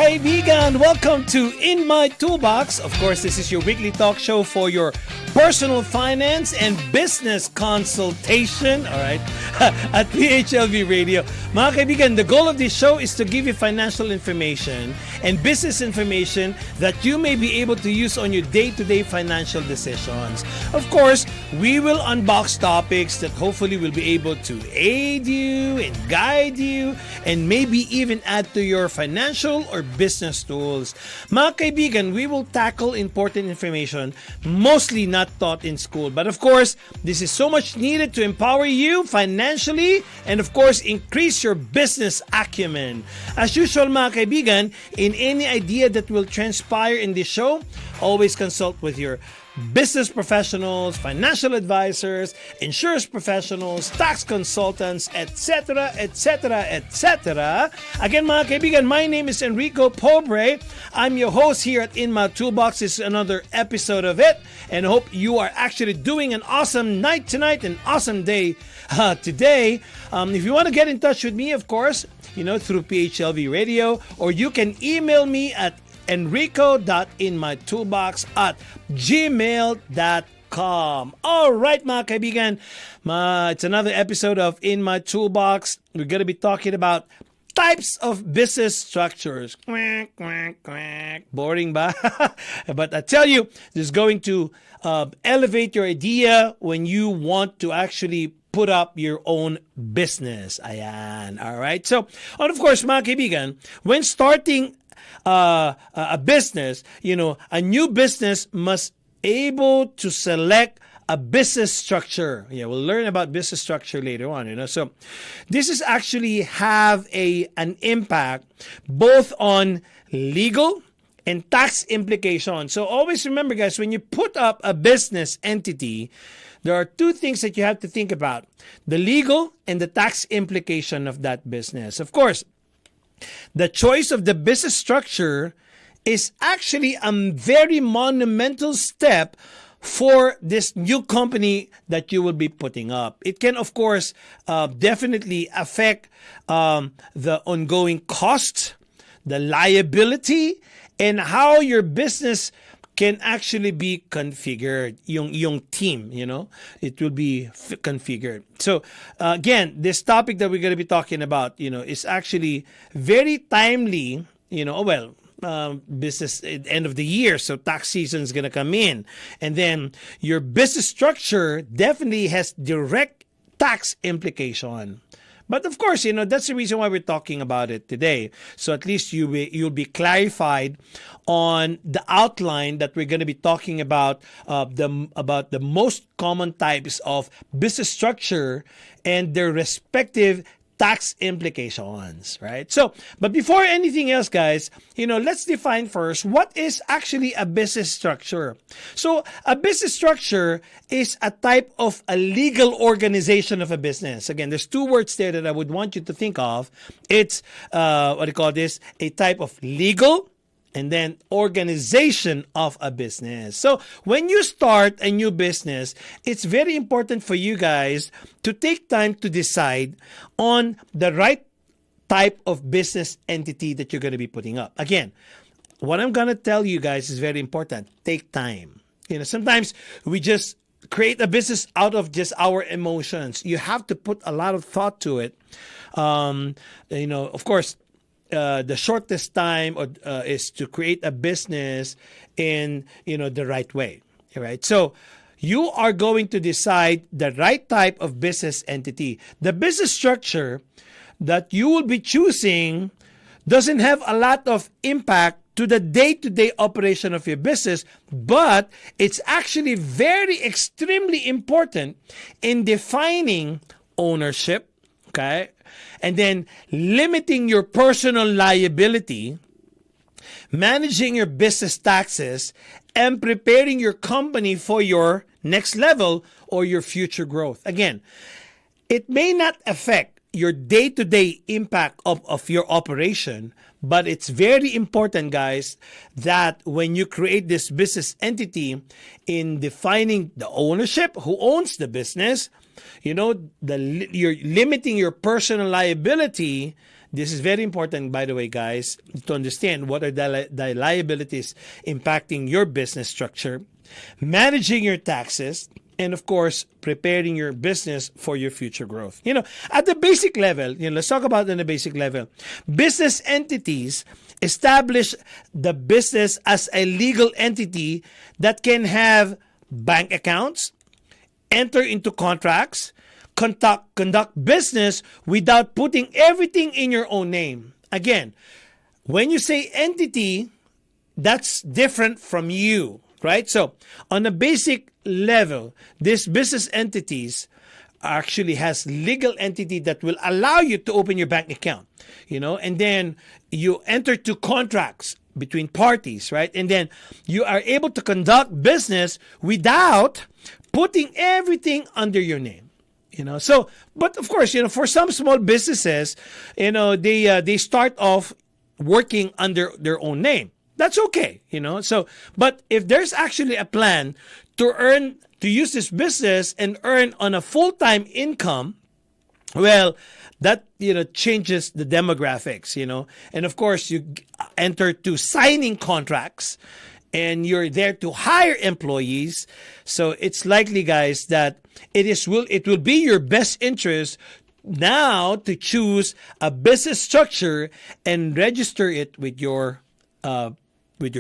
kaibigan! Welcome to In My Toolbox. Of course, this is your weekly talk show for your personal finance and business consultation, all right, at PHLV Radio. Mga kaibigan, the goal of this show is to give you financial information and business information that you may be able to use on your day-to-day financial decisions. Of course, we will unbox topics that hopefully will be able to aid you and guide you and maybe even add to your financial or business tools. Mga kaibigan, we will tackle important information mostly not taught in school. But of course, this is so much needed to empower you financially and of course, increase your business acumen. As usual mga kaibigan, in any idea that will transpire in this show, always consult with your business professionals, financial advisors, insurance professionals, tax consultants, etc., etc., etc. Again, mga kaibigan, my name is Enrico Pobre. I'm your host here at In My Toolbox. This is another episode of it, and I hope you are actually doing an awesome night tonight, an awesome day today. If you want to get in touch with me, of course, through PHLV Radio, or you can email me at enrico.inmytoolbox@gmail.com. All right, mga kaibigan, it's another episode of In My Toolbox. We're going to be talking about types of business structures. Quack, quack, quack. Boring ba? But I tell you, this is going to elevate your idea when you want to actually put up your own business. Ayan. All right. So, and of course, mga kaibigan, when starting a business, a new business must able to select a business structure. Yeah, we'll learn about business structure later on, So this is actually have an impact both on legal and tax implications. So always remember, guys, when you put up a business entity, there are two things that you have to think about: the legal and the tax implication of that business. Of course, the choice of the business structure is actually a very monumental step for this new company that you will be putting up. It can, of course, definitely affect the ongoing costs, the liability, and how your business can actually be configured. Yung team, it will be configured. So, again, this topic that we're going to be talking about, is actually very timely, business at the end of the year. So tax season is going to come in. And then your business structure definitely has direct tax implication. But of course, that's the reason why we're talking about it today. So at least you'll be clarified on the outline that we're going to be talking about the most common types of business structure and their respective tax implications, right? So, but before anything else, guys, let's define first what is actually a business structure. So, a business structure is a type of a legal organization of a business. Again, there's two words there that I would want you to think of. It's, a type of legal and then organization of a business. So when you start a new business, it's very important for you guys to take time to decide on the right type of business entity that you're going to be putting up. Again, what I'm going to tell you guys is very important. Take time. Sometimes we just create a business out of just our emotions. You have to put a lot of thought to it. Of course, the shortest time is to create a business in the right way, right? So you are going to decide the right type of business entity. The business structure that you will be choosing doesn't have a lot of impact to the day-to-day operation of your business, but it's actually very extremely important in defining ownership, okay? And then limiting your personal liability, managing your business taxes, and preparing your company for your next level or your future growth. Again, it may not affect your day-to-day impact of your operation, but it's very important, guys, that when you create this business entity, in defining the ownership, who owns the business, you're limiting your personal liability, this is very important, by the way, guys, to understand what are the liabilities impacting your business structure, managing your taxes, and of course, preparing your business for your future growth. At the basic level, let's talk about on the basic level. Business entities establish the business as a legal entity that can have bank accounts, enter into contracts, conduct business without putting everything in your own name. Again, when you say entity, that's different from you, right? So on a basic level, this business entities actually has legal entity that will allow you to open your bank account, and then you enter to contracts between parties, right? And then you are able to conduct business without putting everything under your name. So, but of course, for some small businesses, they start off working under their own name. That's okay, So, but if there's actually a plan to use this business and earn on a full-time income, well, that, changes the demographics, And of course, you enter to signing contracts and you're there to hire employees. So it's likely, guys, that it will be your best interest now to choose a business structure and register it with your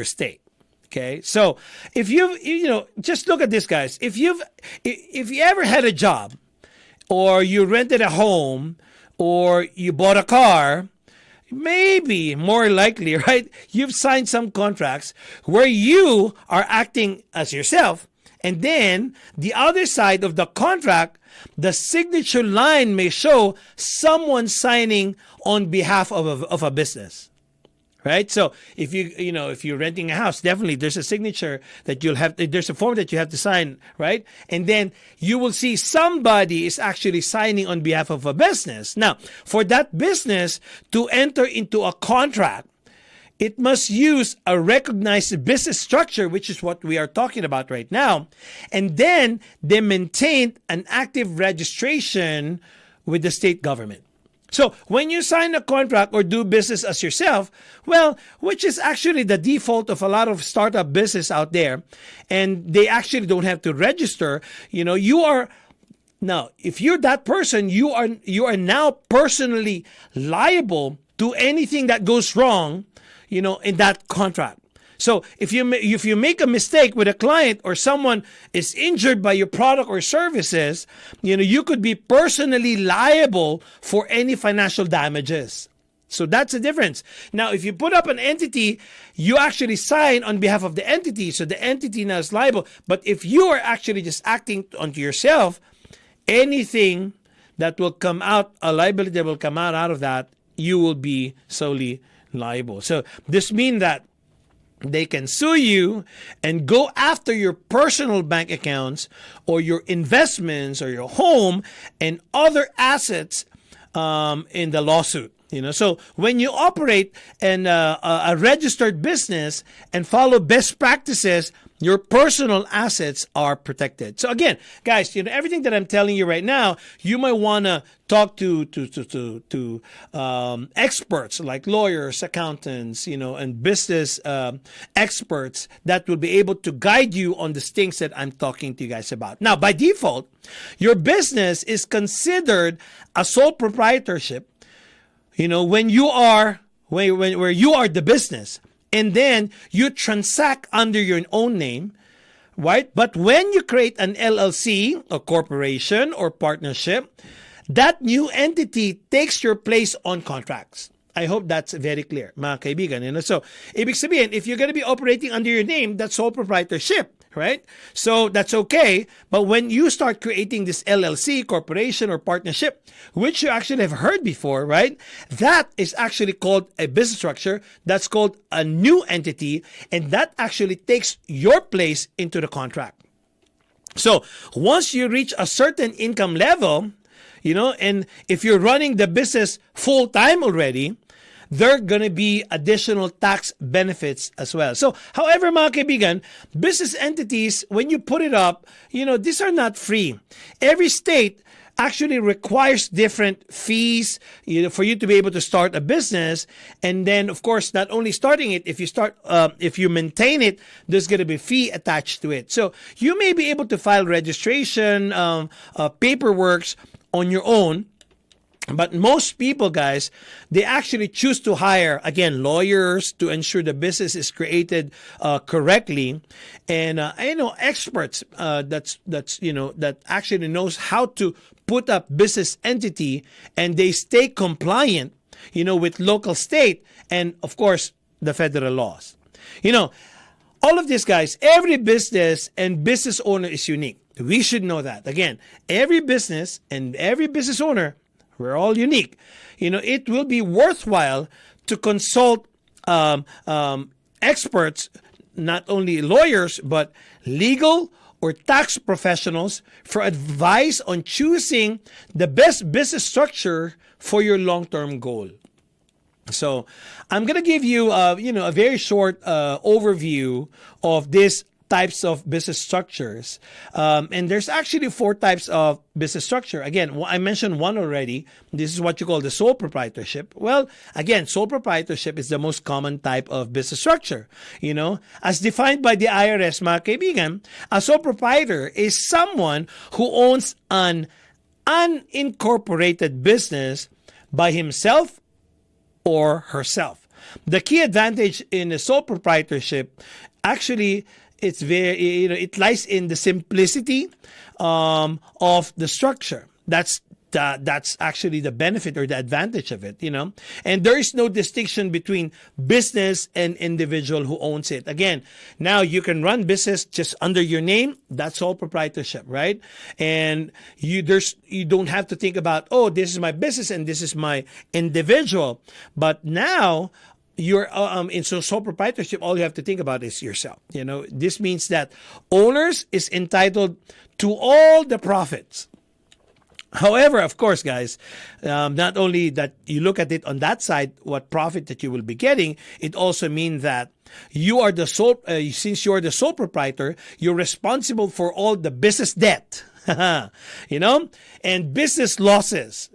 state. Okay, so if just look at this, guys. If you ever had a job, or you rented a home, or you bought a car, maybe more likely, right? You've signed some contracts where you are acting as yourself, and then the other side of the contract, the signature line may show someone signing on behalf of a business. Right? So if you're renting a house, definitely there's a signature that there's a form that you have to sign, right? And then you will see somebody is actually signing on behalf of a business. Now, for that business to enter into a contract, it must use a recognized business structure, which is what we are talking about right now. And then they maintain an active registration with the state government. So when you sign a contract or do business as yourself, well, which is actually the default of a lot of startup business out there, and they actually don't have to register, you are now, if you're that person, you are now personally liable to anything that goes wrong, in that contract. So if you make a mistake with a client or someone is injured by your product or services, you could be personally liable for any financial damages. So that's the difference. Now, if you put up an entity, you actually sign on behalf of the entity, so the entity now is liable. But if you are actually just acting onto yourself, anything that will come out, a liability that will come out of that, you will be solely liable. So this means that they can sue you and go after your personal bank accounts or your investments or your home and other assets in the lawsuit. So when you operate a registered business and follow best practices, your personal assets are protected. So again, guys, everything that I'm telling you right now, you might want to talk to experts like lawyers, accountants, and business experts that will be able to guide you on the things that I'm talking to you guys about. Now, by default, your business is considered a sole proprietorship. When you are where you are the business. And then you transact under your own name, right? But when you create an LLC, a corporation or partnership, that new entity takes your place on contracts. I hope that's very clear, mga kaibigan. So, ibig sabihin, if you're going to be operating under your name, that's sole proprietorship, right? So that's okay. But when you start creating this LLC, corporation, or partnership, which you actually have heard before, right? That is actually called a business structure. That's called a new entity. And that actually takes your place into the contract. So once you reach a certain income level, and if you're running the business full time already, there are going to be additional tax benefits as well. So, however, mga kaibigan, business entities, when you put it up, these are not free. Every state actually requires different fees, for you to be able to start a business. And then, of course, not only starting it, if you maintain it, there's going to be fee attached to it. So you may be able to file registration, paperwork on your own. But most people, guys, they actually choose to hire, again, lawyers to ensure the business is created correctly, and experts that actually knows how to put up business entity, and they stay compliant, with local, state, and of course the federal laws. All of this, guys, every business and business owner is unique. We should know that. Again, every business and every business owner, we're all unique. It will be worthwhile to consult experts, not only lawyers, but legal or tax professionals for advice on choosing the best business structure for your long-term goal. So I'm going to give you, a very short overview of this types of business structures. And there's actually 4 types of business structure. Again, I mentioned one already. This is what you call the sole proprietorship. Well, again, sole proprietorship is the most common type of business structure. As defined by the IRS, mga kaibigan, a sole proprietor is someone who owns an unincorporated business by himself or herself. The key advantage in a sole proprietorship, actually, it's very, it lies in the simplicity of the structure. That's actually the benefit or the advantage of it, And there is no distinction between business and individual who owns it. Again, now you can run business just under your name. That's all proprietorship, right? And you don't have to think about, this is my business and this is my individual. But now, you're in sole proprietorship, all you have to think about is yourself. This means that owners is entitled to all the profits. However, of course, guys, not only that you look at it on that side, what profit that you will be getting, it also means that you are the sole, since you are the sole proprietor, you're responsible for all the business debt, and business losses,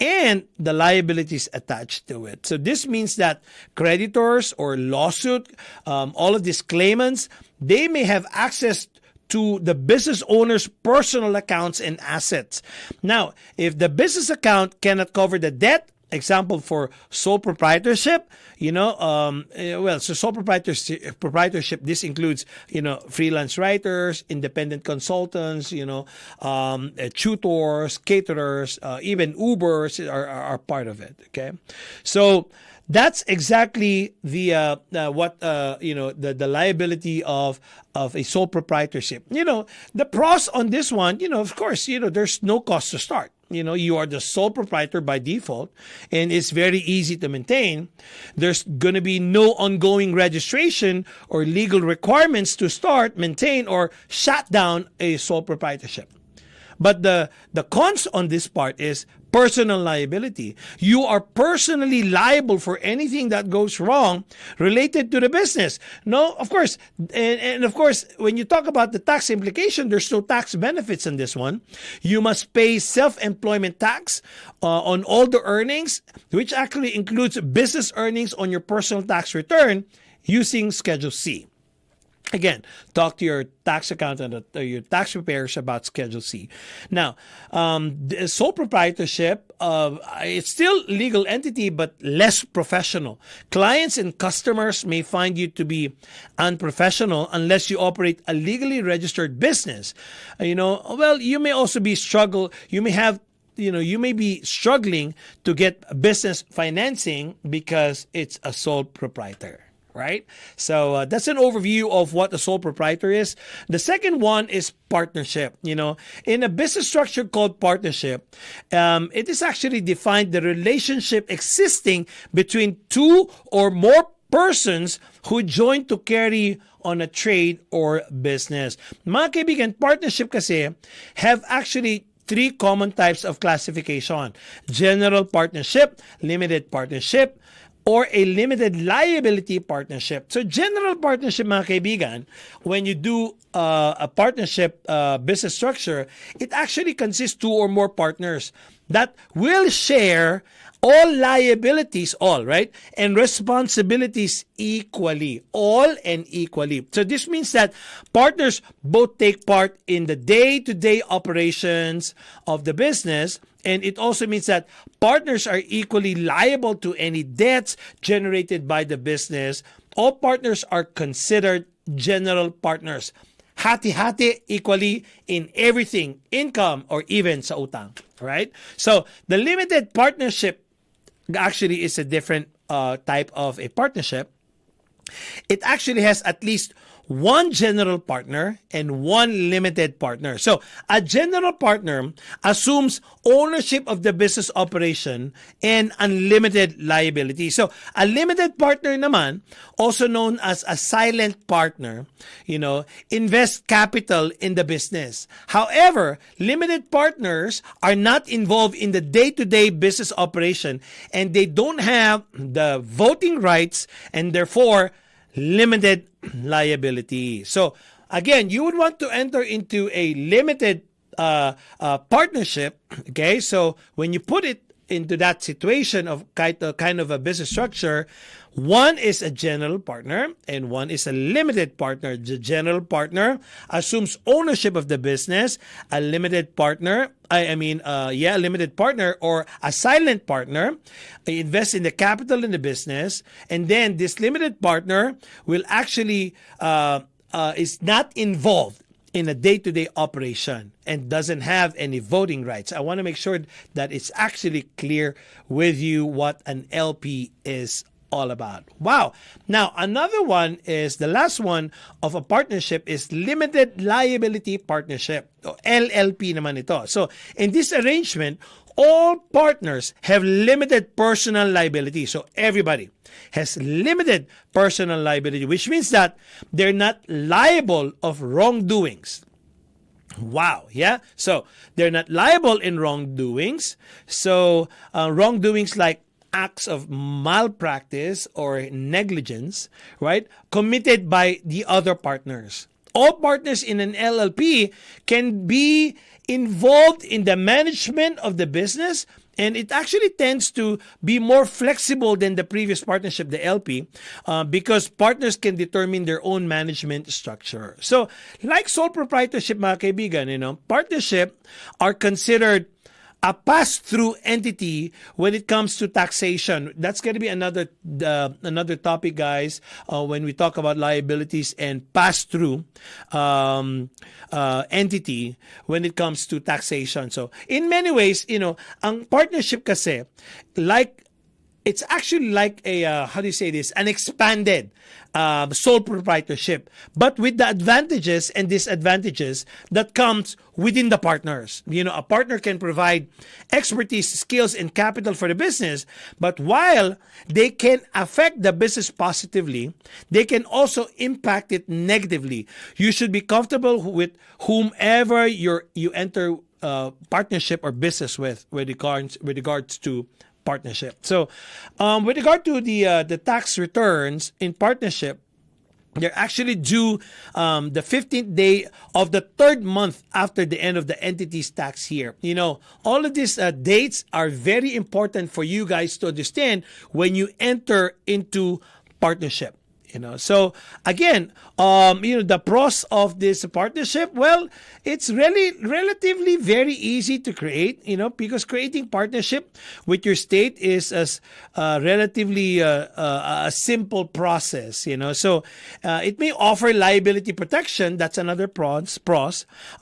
and the liabilities attached to it. So this means that creditors or lawsuit, all of these claimants, they may have access to the business owner's personal accounts and assets. Now, if the business account cannot cover the debt, example for sole proprietorship, so sole proprietorship, this includes, freelance writers, independent consultants, tutors, caterers, even Ubers are part of it. Okay. So that's exactly the liability of a sole proprietorship. The pros on this one, of course, there's no cost to start. You are the sole proprietor by default, and it's very easy to maintain. There's going to be no ongoing registration or legal requirements to start, maintain, or shut down a sole proprietorship. But the cons on this part is personal liability. You are personally liable for anything that goes wrong related to the business. No, of course. And of course, when you talk about the tax implication, there's no tax benefits on this one. You must pay self-employment tax on all the earnings, which actually includes business earnings on your personal tax return using Schedule C. Again, talk to your tax accountant or your tax preparers about Schedule C. Now, the sole proprietorship, it's still legal entity, but less professional. Clients and customers may find you to be unprofessional unless you operate a legally registered business. You may also be you may be struggling to get business financing because it's a sole proprietor. Right? So that's an overview of what a sole proprietor is. The second one is partnership. In a business structure called partnership, it is actually defined the relationship existing between 2 or more persons who join to carry on a trade or business. Mga kaibigan, partnership kasi have actually 3 common types of classification: general partnership, limited partnership, or a limited liability partnership. So general partnership, mga kaibigan, when you do a partnership business structure, it actually consists two or more partners that will share all liabilities, all right, and responsibilities equally, all and equally. So this means that partners both take part in the day-to-day operations of the business, and it also means that partners are equally liable to any debts generated by the business. All partners are considered general partners. Hati-hati equally in everything, income or even sa utang, right? So the limited partnership actually is a different type of a partnership. It actually has at least one general partner and one limited partner. So a general partner assumes ownership of the business operation and unlimited liability. So a limited partner naman, also known as a silent partner, invest capital in the business. However, limited partners are not involved in the day-to-day business operation, and they don't have the voting rights and therefore limited liability. So again, you would want to enter into a limited partnership. Okay, so when you put it into that situation of kind of a business structure, one is a general partner and one is a limited partner. The general partner assumes ownership of the business. A limited partner, a limited partner or a silent partner invests in the capital in the business, and then this limited partner will actually is not involved in a day-to-day operation and doesn't have any voting rights. I want to make sure that it's actually clear with you what an LP is all about. Wow. Now, another one is, the last one of a partnership is limited liability partnership, o LLP naman ito. So, in this arrangement, all partners have limited personal liability. So, everybody has limited personal liability, which means that they're not liable of wrongdoings. Wow, yeah? So, they're not liable in wrongdoings. So, wrongdoings like acts of malpractice or negligence, right, committed by the other partners. All partners in an LLP can be involved in the management of the business, and it actually tends to be more flexible than the previous partnership, the LP, because partners can determine their own management structure. So, like sole proprietorship, mga kaibigan, partnership are considered a pass-through entity when it comes to taxation. That's going to be another topic, guys, when we talk about liabilities and pass-through entity when it comes to taxation. So, in many ways, ang partnership kasi, it's actually like a, an expanded sole proprietorship, but with the advantages and disadvantages that comes within the partners. A partner can provide expertise, skills, and capital for the business, but while they can affect the business positively, they can also impact it negatively. You should be comfortable with whomever you enter partnership or business with regards to partnership. So, with regard to the tax returns in partnership, they're actually due the 15th day of the third month after the end of the entity's tax year. All of these dates are very important for you guys to understand when you enter into partnership. So again, the pros of this partnership, well, it's really relatively very easy to create, because creating partnership with your state is relatively a simple process, So it may offer liability protection. That's another pros.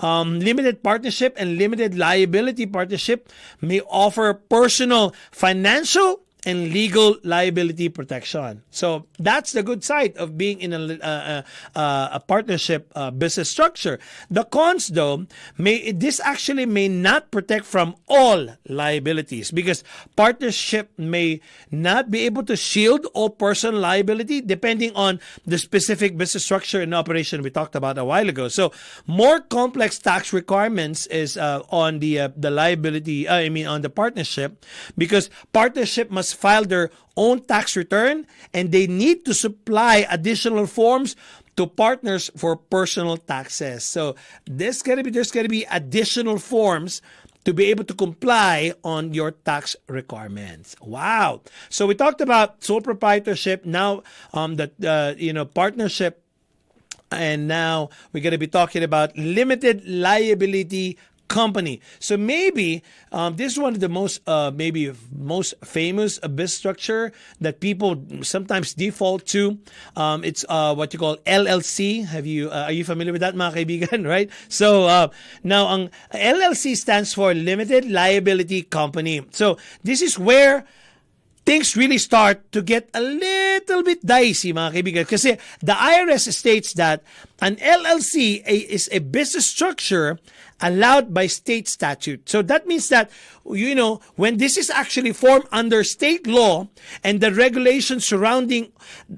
Limited partnership and limited liability partnership may offer personal financial and legal liability protection. So that's the good side of being in a partnership business structure. The cons, though, this actually may not protect from all liabilities, because partnership may not be able to shield all personal liability depending on the specific business structure and operation we talked about a while ago. So more complex tax requirements is on the liability. On the partnership, because partnership must file their own tax return, and they need to supply additional forms to partners for personal taxes. So there's gonna be additional forms to be able to comply on your tax requirements. Wow! So we talked about sole proprietorship. Now, partnership. And now we're going to be talking about limited liability company. So maybe this is one of the most famous business structure that people sometimes default to. It's what you call LLC. Are you familiar with that, mga kaibigan? Right? So now ang LLC stands for Limited Liability Company. So this is where things really start to get a little bit dicey, mga kaibigan. Kasi the IRS states that an LLC is a business structure allowed by state statute. So that means that, when this is actually formed under state law and the regulations surrounding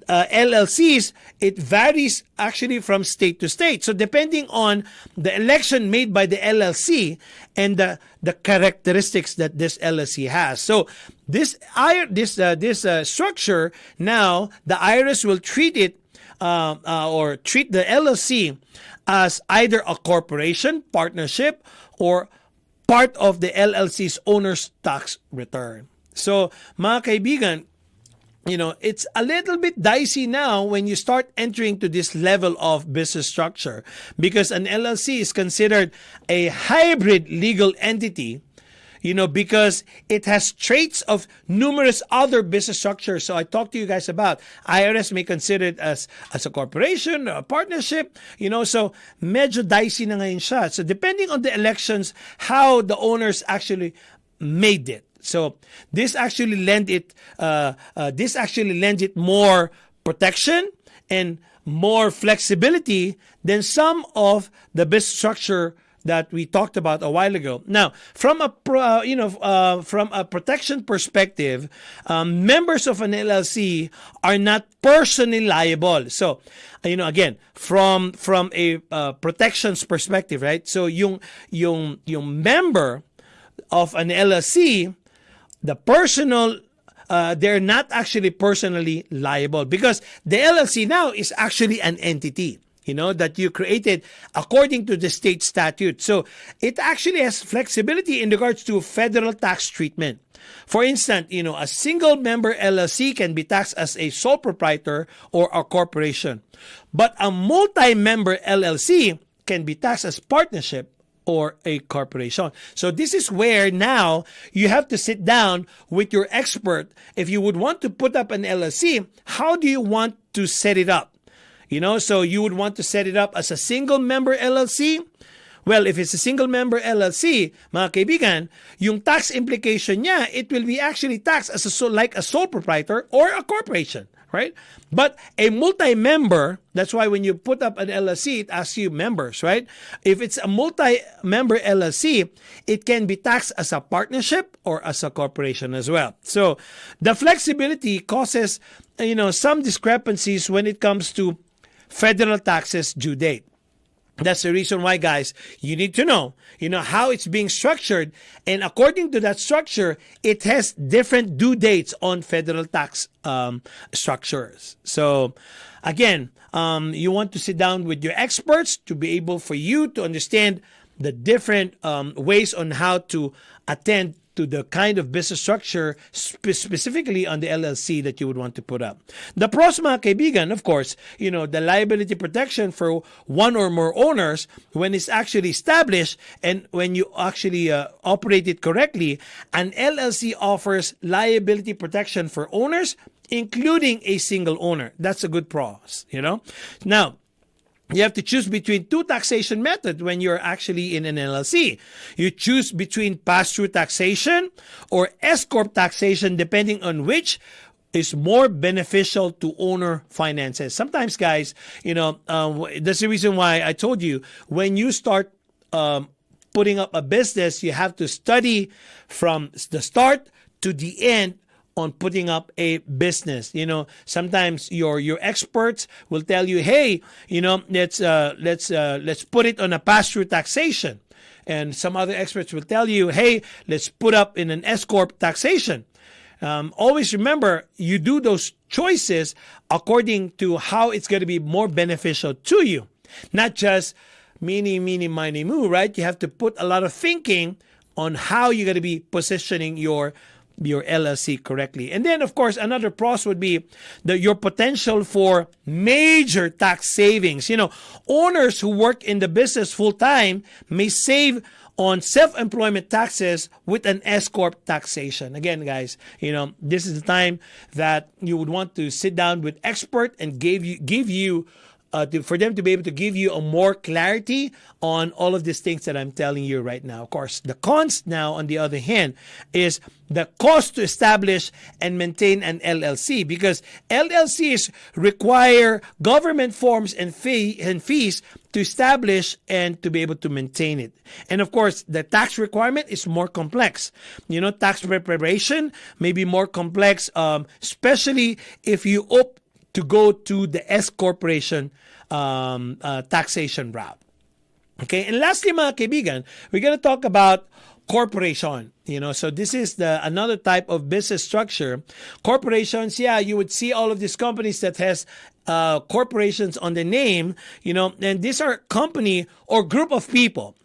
LLCs, it varies actually from state to state. So depending on the election made by the LLC and the characteristics that this LLC has. So this structure, now the IRS will treat it or treat the LLC as either a corporation, partnership, or part of the LLC's owner's tax return. So, mga kaibigan, it's a little bit dicey now when you start entering to this level of business structure, because an LLC is considered a hybrid legal entity, because it has traits of numerous other business structures. So I talked to you guys about IRS may consider it as a corporation, a partnership, so medyo dicey na ngayon siya. So depending on the elections, how the owners actually made it. So this actually lend it more protection and more flexibility than some of the business structure that we talked about a while ago. Now, from a protection perspective, members of an LLC are not personally liable. So, again, from a protections perspective, right? So, yung member of an LLC, the personal, they're not actually personally liable, because the LLC now is actually an entity, that you created according to the state statute. So it actually has flexibility in regards to federal tax treatment. For instance, a single member LLC can be taxed as a sole proprietor or a corporation. But a multi-member LLC can be taxed as partnership or a corporation. So this is where now you have to sit down with your expert. If you would want to put up an LLC, how do you want to set it up? So you would want to set it up as a single member LLC. Well, if it's a single member LLC, mga kaibigan, yung tax implication niya, it will be actually taxed as like a sole proprietor or a corporation, right? But a multi-member, that's why when you put up an LLC, it asks you members, right? If it's a multi-member LLC, it can be taxed as a partnership or as a corporation as well. So the flexibility causes, some discrepancies when it comes to federal taxes due date. That's the reason why, guys, you need to know, how it's being structured. And according to that structure, it has different due dates on federal tax structures. So, again, you want to sit down with your experts to be able for you to understand the different ways on how to attend to the kind of business structure specifically on the LLC that you would want to put up. The pros, mga kaibigan, of course, the liability protection for one or more owners when it's actually established and when you actually operate it correctly. An LLC offers liability protection for owners, including a single owner. That's a good pros, Now, you have to choose between two taxation methods when you're actually in an LLC. You choose between pass-through taxation or S-corp taxation, depending on which is more beneficial to owner finances. Sometimes, guys, that's the reason why I told you, when you start putting up a business, you have to study from the start to the end on putting up a business. Sometimes your experts will tell you, hey, let's put it on a pass-through taxation. And some other experts will tell you, hey, let's put up in an S-corp taxation. always remember, you do those choices according to how it's going to be more beneficial to you. Not just meeny, miny, moo, right? You have to put a lot of thinking on how you're going to be positioning your LLC correctly. And then, of course, another pros would be your potential for major tax savings. Owners who work in the business full-time may save on self-employment taxes with an S-Corp taxation. Again, guys, this is the time that you would want to sit down with expert and give you for them to be able to give you a more clarity on all of these things that I'm telling you right now. Of course, the cons now, on the other hand, is the cost to establish and maintain an LLC, because LLCs require government forms and fees to establish and to be able to maintain it. And of course, the tax requirement is more complex. Tax preparation may be more complex, especially if you opt to go to the S corporation taxation route. Okay, and lastly, mga kaibigan, we're going to talk about corporation. So this is another type of business structure. Corporations, you would see all of these companies that has corporations on the name, and these are company or group of people,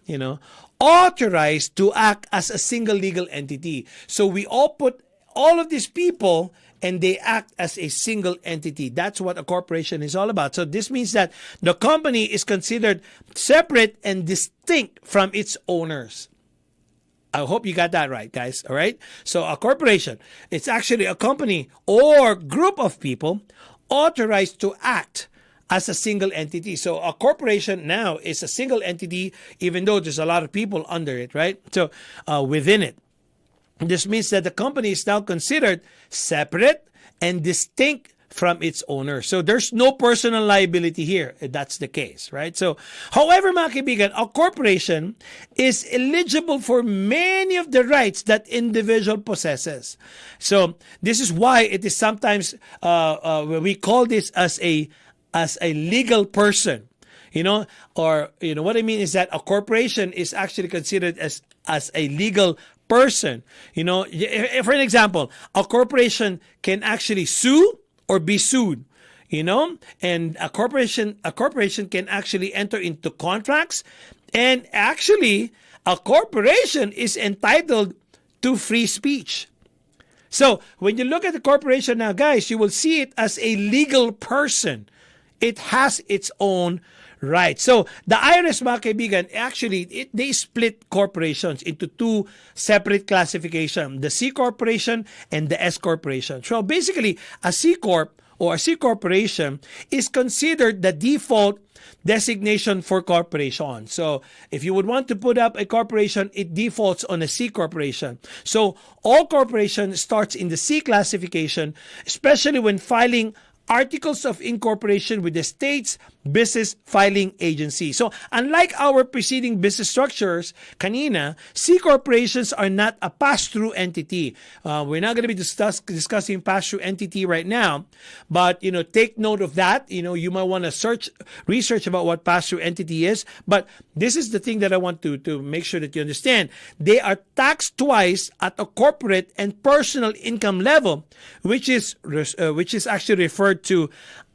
authorized to act as a single legal entity. So we all put all of these people and they act as a single entity. That's what a corporation is all about. So this means that the company is considered separate and distinct from its owners. I hope you got that right, guys. All right. So a corporation, it's actually a company or group of people authorized to act as a single entity. So a corporation now is a single entity, even though there's a lot of people under it, right? So within it. This means that the company is now considered separate and distinct from its owner. So there's no personal liability here. That's the case, right? So, however, mga kaibigan, a corporation is eligible for many of the rights that individual possesses. So this is why it is sometimes we call this as a legal person. Or what I mean is that a corporation is actually considered as a legal person. For an example, a corporation can actually sue or be sued. And a corporation can actually enter into contracts, and actually a corporation is entitled to free speech. So when you look at the corporation now, guys, you will see it as a legal person. It has its own right. So the IRS, mga kaibigan, actually, they split corporations into two separate classifications, the C corporation and the S corporation. So basically, a C corp or a C corporation is considered the default designation for corporation. So if you would want to put up a corporation, it defaults on a C corporation. So all corporation starts in the C classification, especially when filing articles of incorporation with the state's business filing agency. So unlike our preceding business structures, kanina, C corporations are not a pass-through entity. We're not going to be discussing pass-through entity right now, but take note of that. You might want to research about what pass-through entity is. But this is the thing that I want to make sure that you understand. They are taxed twice at a corporate and personal income level, which is actually referred to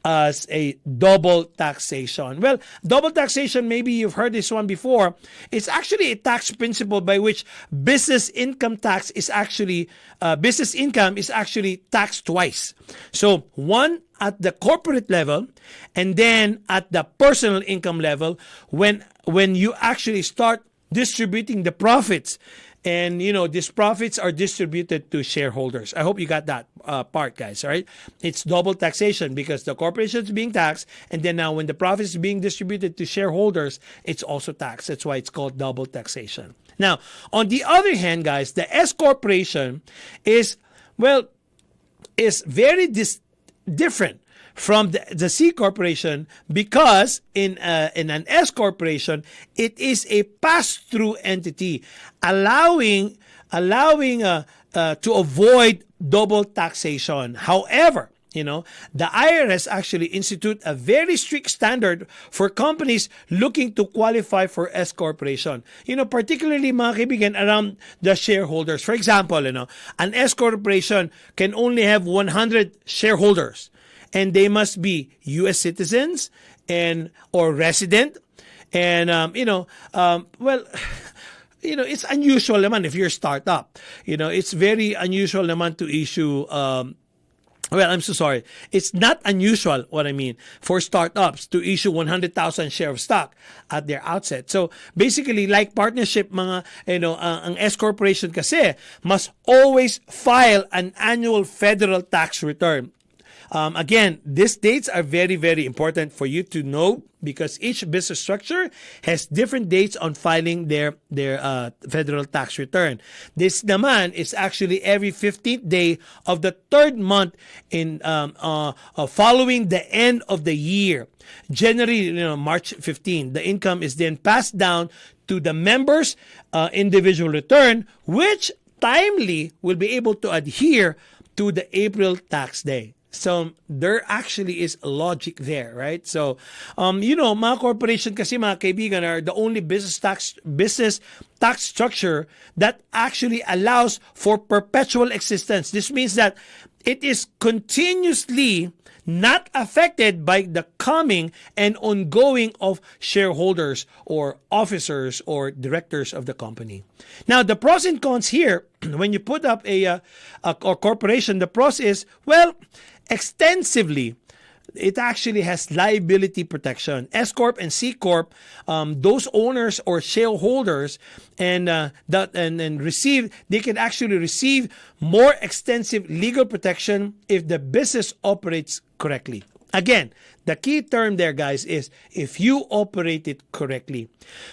as a double taxation. Well, double taxation, maybe you've heard this one before. It's actually a tax principle by which business income is actually taxed twice. So one at the corporate level and then at the personal income level when you actually start distributing the profits. And, these profits are distributed to shareholders. I hope you got that part, guys, all right? It's double taxation because the corporation is being taxed, and then now when the profits is being distributed to shareholders, it's also taxed. That's why it's called double taxation. Now, on the other hand, guys, the S corporation is very different from the C corporation because in an S corporation, it is a pass-through entity, allowing to avoid double taxation. However, The IRS actually institute a very strict standard for companies looking to qualify for S corporation. Particularly mga kaibigan around the shareholders. For example, an S corporation can only have 100 shareholders, and they must be U.S. citizens and or resident, and it's unusual naman if you're a startup. It's very unusual naman to issue. I'm so sorry. It's not unusual, what I mean, for startups to issue 100,000 share of stock at their outset. So basically, like partnership, ang S corporation kasi must always file an annual federal tax return. Again, these dates are very, very important for you to know because each business structure has different dates on filing their federal tax return. This naman is actually every 15th day of the third month in following the end of the year. Generally, March 15. The income is then passed down to the members' individual return, which timely will be able to adhere to the April tax day. So there actually is logic there, right? So, mga corporation kasi mga kaibigan are the only business tax structure that actually allows for perpetual existence. This means that it is continuously not affected by the coming and ongoing of shareholders or officers or directors of the company. Now, the pros and cons here, when you put up a corporation, the pros is, extensively, it actually has liability protection. S Corp and C Corp, those owners or shareholders they can actually receive more extensive legal protection if the business operates correctly. Again, the key term there, guys, is if you operate it correctly.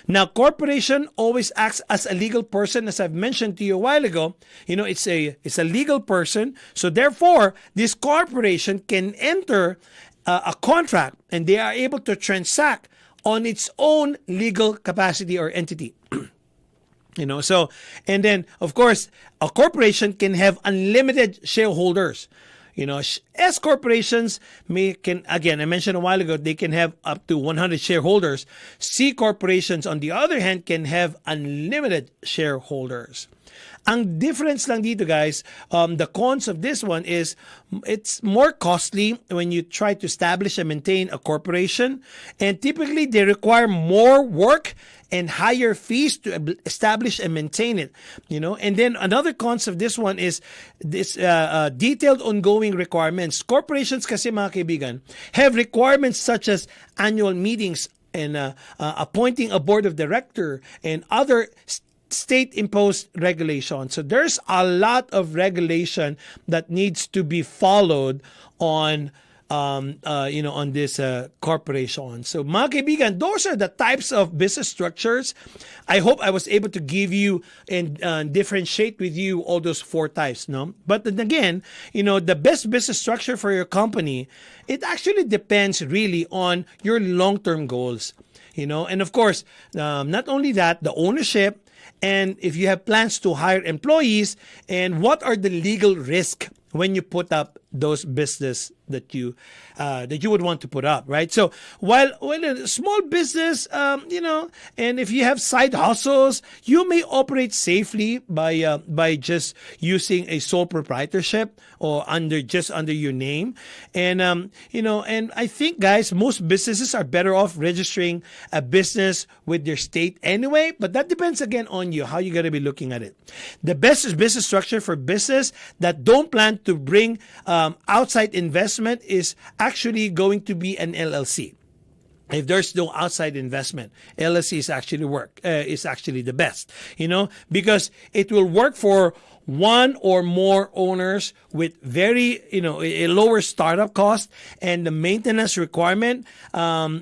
Now, corporation always acts as a legal person, as I've mentioned to you a while ago. It's a legal person. So therefore, this corporation can enter a contract and they are able to transact on its own legal capacity or entity. So, and then, of course, a corporation can have unlimited shareholders. S corporations I mentioned a while ago, they can have up to 100 shareholders. C corporations, on the other hand, can have unlimited shareholders. Ang difference lang dito, guys, the cons of this one is it's more costly when you try to establish and maintain a corporation. And typically, they require more work and higher fees to establish and maintain it. And then another cons of this one is this detailed ongoing requirements. Corporations kasi mga kaibigan have requirements such as annual meetings and appointing a board of director and other state-imposed regulation. So there's a lot of regulation that needs to be followed on on this corporation. So mga kaibigan, those are the types of business structures. I hope I was able to give you and differentiate with you all those four types, no? But then again, the best business structure for your company, it actually depends really on your long-term goals, and of course, not only that, the ownership, and if you have plans to hire employees, and what are the legal risks when you put up those business that you would want to put up, right? So while a small business, and if you have side hustles, you may operate safely by just using a sole proprietorship or under your name, and and I think, guys, most businesses are better off registering a business with their state anyway. But that depends again on you, how you're gonna be looking at it. The best business structure for business that don't plan to bring outside investment is actually going to be an LLC. If there's no outside investment, LLC is actually the best, because it will work for one or more owners with very, a lower startup cost, and the maintenance requirement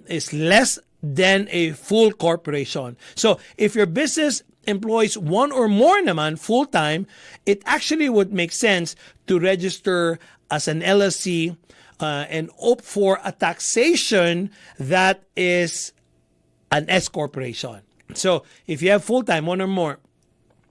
is less than a full corporation. So if your business employs one or more naman full-time, it actually would make sense to register as an LLC and opt for a taxation that is an S corporation. So if you have full-time, one or more,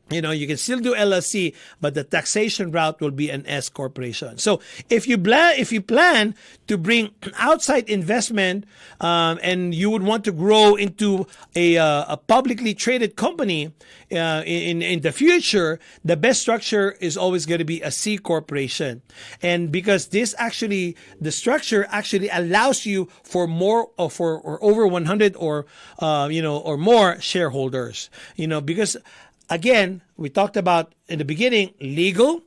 You can still do LLC, but the taxation route will be an S corporation. So if you plan to bring outside investment, and you would want to grow into a publicly traded company in the future, the best structure is always going to be a C corporation. And because the structure actually allows you for more or over 100 or more shareholders. Because again, we talked about in the beginning, legal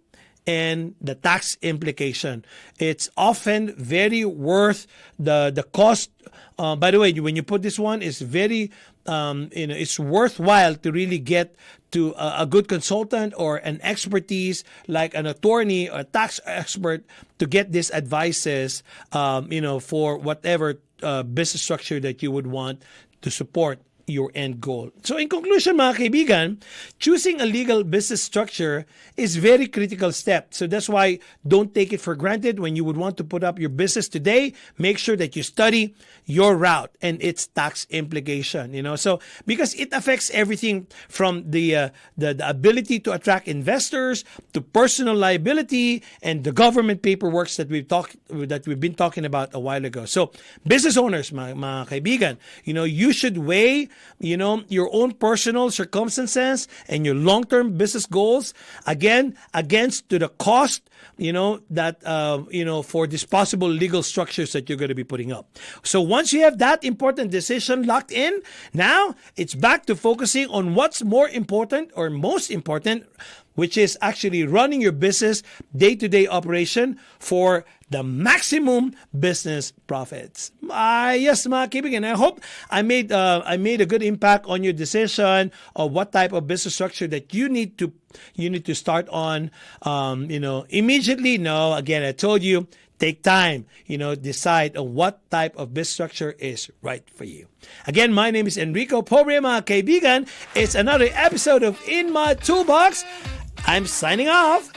and the tax implication. It's often very worth the cost. By the way, when you put this one, it's very, it's worthwhile to really get to a good consultant or an expertise like an attorney or a tax expert to get these advices, for whatever business structure that you would want to support your end goal. So in conclusion, mga kaibigan, choosing a legal business structure is very critical step. So that's why don't take it for granted when you would want to put up your business today. Make sure that you study your route and its tax implication. So because it affects everything from the ability to attract investors to personal liability and the government paperwork that we've been talking about a while ago. So business owners, mga kaibigan, you should weigh your own personal circumstances and your long-term business goals against to the cost for these possible legal structures that you're going to be putting up. So once you have that important decision locked in, now it's back to focusing on what's more important or most important, which is actually running your business day-to-day operation for the maximum business profits. Yes, mga kaibigan, I hope I made a good impact on your decision of what type of business structure that you need to start on. Immediately. No, again, I told you, take time. Decide on what type of business structure is right for you. Again, my name is Enrico Pobre, mga kaibigan. It's another episode of In My Toolbox. I'm signing off.